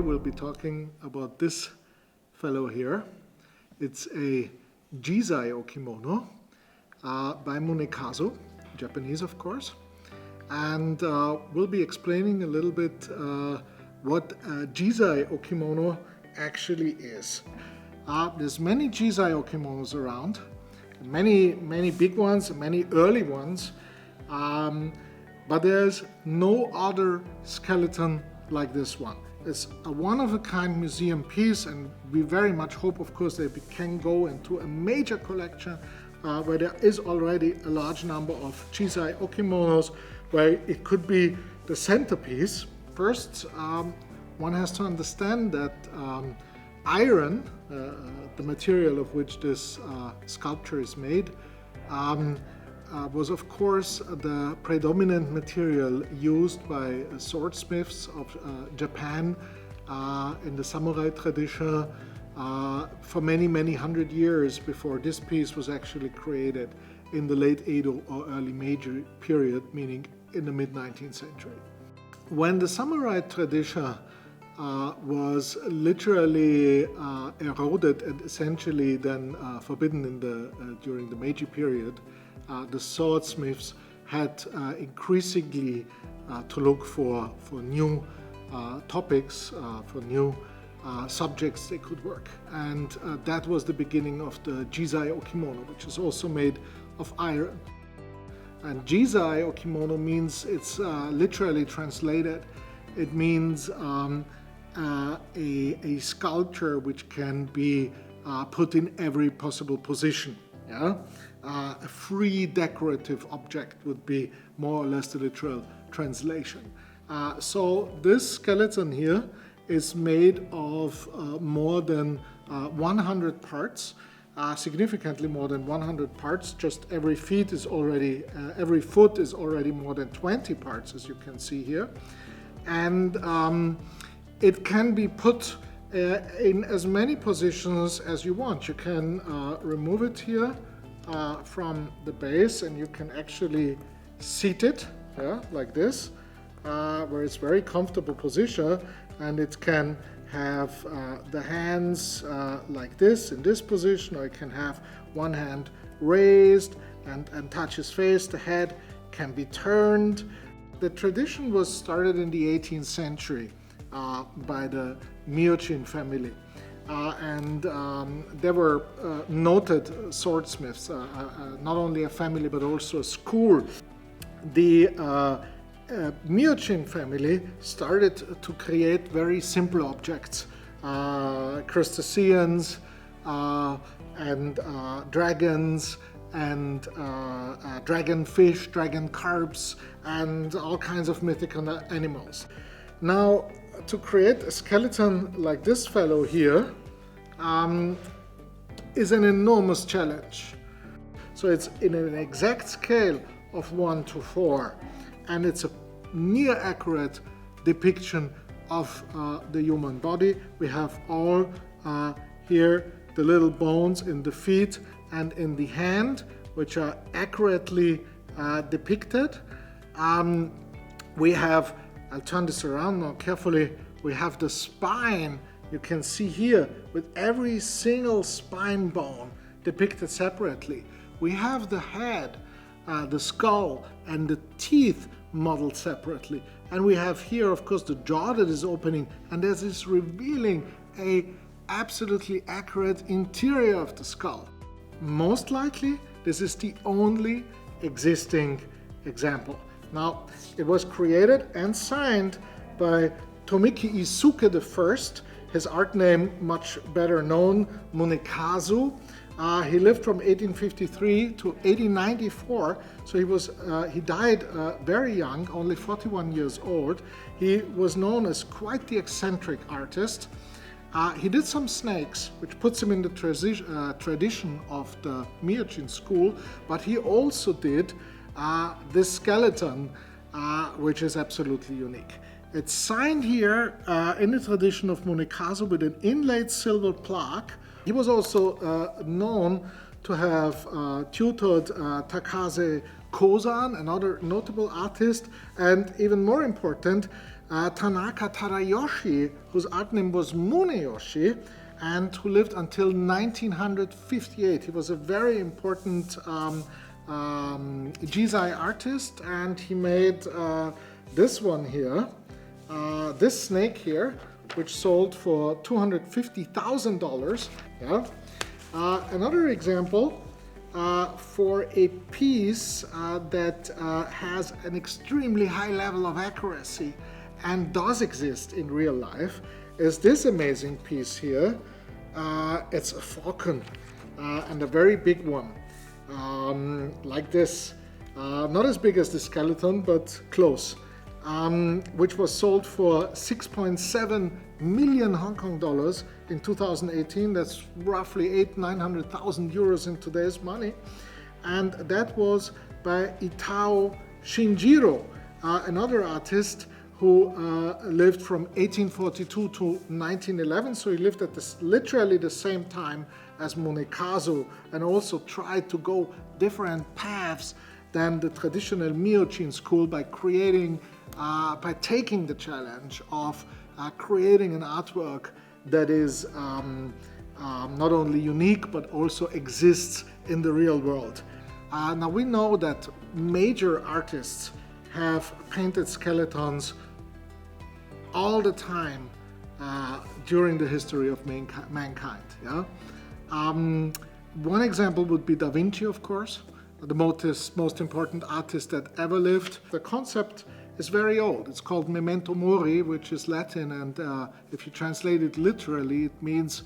we'll be talking about this fellow here. It's a JIZAI Okimono by MUNEKAZU, Japanese of course. And we'll be explaining a little bit what JIZAI Okimono actually is. There's many JIZAI Okimonos around, many big ones, many early ones, but there's no other skeleton like this one. It's a one-of-a-kind museum piece, and we very much hope, of course, that it can go into a major collection where there is already a large number of JIZAI Okimonos, where it could be the centerpiece. First, one has to understand that iron, the material of which this sculpture is made, was of course the predominant material used by swordsmiths of Japan in the samurai tradition for many hundred years before this piece was actually created in the late Edo or early Meiji period, meaning in the mid-19th century. When the samurai tradition was literally eroded and essentially then forbidden during the Meiji period, the swordsmiths had increasingly to look for new topics, for new subjects they could work. And that was the beginning of the JIZAI Okimono, which is also made of iron. And JIZAI Okimono means, it's literally translated, it means a sculpture which can be put in every possible position. Yeah? A free decorative object would be more or less the literal translation. So this skeleton here is made of more than 100 parts, significantly more than 100 parts. Just every foot is already more than 20 parts, as you can see here. And it can be put in as many positions as you want. You can remove it here from the base, and you can actually seat it, like this, where it's very comfortable position, and it can have the hands like this in this position, or it can have one hand raised and touch his face. The head can be turned. The tradition was started in the 18th century by the Myojin family. And there were noted swordsmiths, not only a family but also a school. The Myojin family started to create very simple objects, crustaceans and dragons and dragonfish, dragon carps, and all kinds of mythical animals. Now, to create a skeleton like this fellow here is an enormous challenge. So it's in an exact scale of 1:4, and it's a near accurate depiction of the human body. We have all here the little bones in the feet and in the hand, which are accurately depicted. We have, I'll turn this around now carefully, we have the spine, you can see here, with every single spine bone depicted separately. We have the head, the skull, and the teeth modeled separately. And we have here, of course, the jaw that is opening, and this is revealing a absolutely accurate interior of the skull. Most likely, this is the only existing example. Now, it was created and signed by Tomiki Isuke I, his art name much better known, MUNEKAZU. He lived from 1853 to 1894, so he died very young, only 41 years old. He was known as quite the eccentric artist. He did some snakes, which puts him in the tradition of the Myojin school, but he also did this skeleton, which is absolutely unique. It's signed here in the tradition of MUNEKAZU with an inlaid silver plaque. He was also known to have tutored Takase Kozan, another notable artist, and even more important, Tanaka Tadayoshi, whose art name was Muneyoshi, and who lived until 1958. He was a very important JIZAI artist, and he made this one here, this snake here, which sold for $250,000. Yeah. Another example for a piece that has an extremely high level of accuracy and does exist in real life is this amazing piece here. It's a falcon, and a very big one, like this. Not as big as the skeleton, but close. Which was sold for 6.7 million Hong Kong dollars in 2018. That's roughly 900,000 euros in today's money. And that was by Itao Shinjiro, another artist who lived from 1842 to 1911. So he lived at literally the same time as MUNEKAZU, and also tried to go different paths than the traditional Miochin school by taking the challenge of creating an artwork that is not only unique but also exists in the real world. Now we know that major artists have painted skeletons all the time during the history of mankind. Yeah? One example would be Da Vinci, of course, the most important artist that ever lived. The concept is very old. It's called memento mori, which is Latin, and if you translate it literally, it means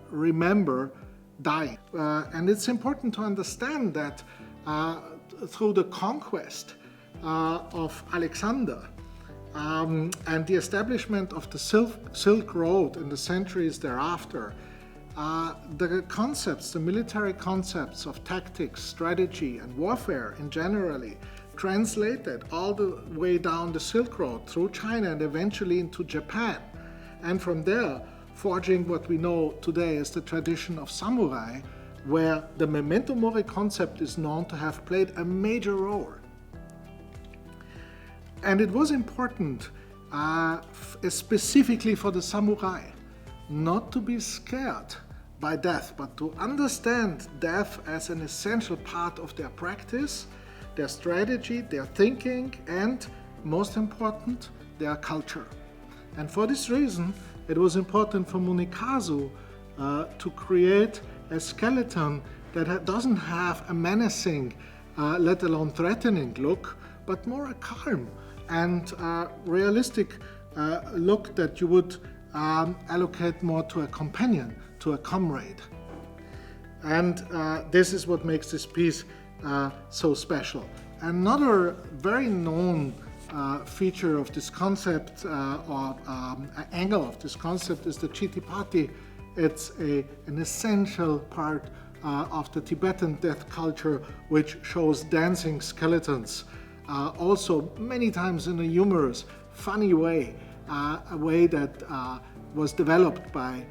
remember dying. And it's important to understand that through the conquest of Alexander and the establishment of the Silk Road in the centuries thereafter, the military concepts of tactics, strategy, and warfare in generally translated all the way down the Silk Road through China and eventually into Japan. And from there, forging what we know today as the tradition of samurai, where the memento mori concept is known to have played a major role. And it was important, specifically for the samurai, not to be scared by death, but to understand death as an essential part of their practice, their strategy, their thinking, and most important, their culture. And for this reason, it was important for MUNEKAZU to create a skeleton that doesn't have a menacing, let alone threatening look, but more a calm and realistic look that you would allocate more to a companion, to a comrade. And this is what makes this piece so special. Another very known feature of this concept, or angle of this concept, is the Chittipati. It's an essential part of the Tibetan death culture, which shows dancing skeletons. Also many times in a humorous, funny way, a way that was developed by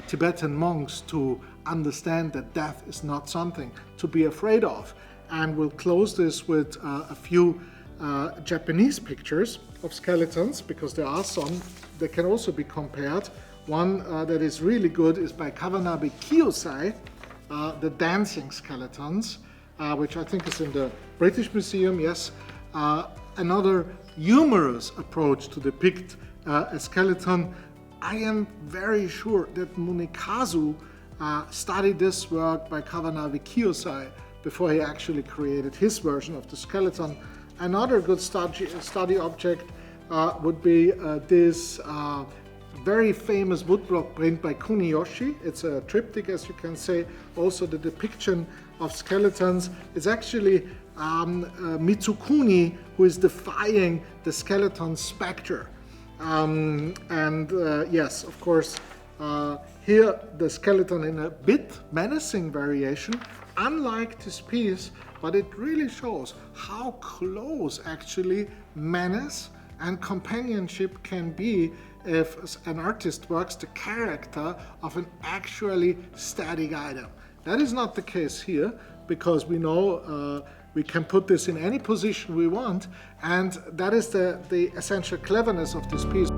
Tibetan monks to understand that death is not something to be afraid of. And we'll close this with a few Japanese pictures of skeletons, because there are some that can also be compared. One that is really good is by Kawanabe Kiyosai, the dancing skeletons, which I think is in the British Museum, yes. Another humorous approach to depict a skeleton. I am very sure that MUNEKAZU studied this work by Kawanabe Kiyosai before he actually created his version of the skeleton. Another good study object would be this very famous woodblock print by Kuniyoshi. It's a triptych, as you can say. Also the depiction of skeletons is actually Mitsukuni, who is defying the skeleton specter. Yes, of course, here the skeleton in a bit menacing variation, unlike this piece, but it really shows how close actually menace and companionship can be if an artist works the character of an actually static item. That is not the case here, because we know we can put this in any position we want, and that is the essential cleverness of this piece.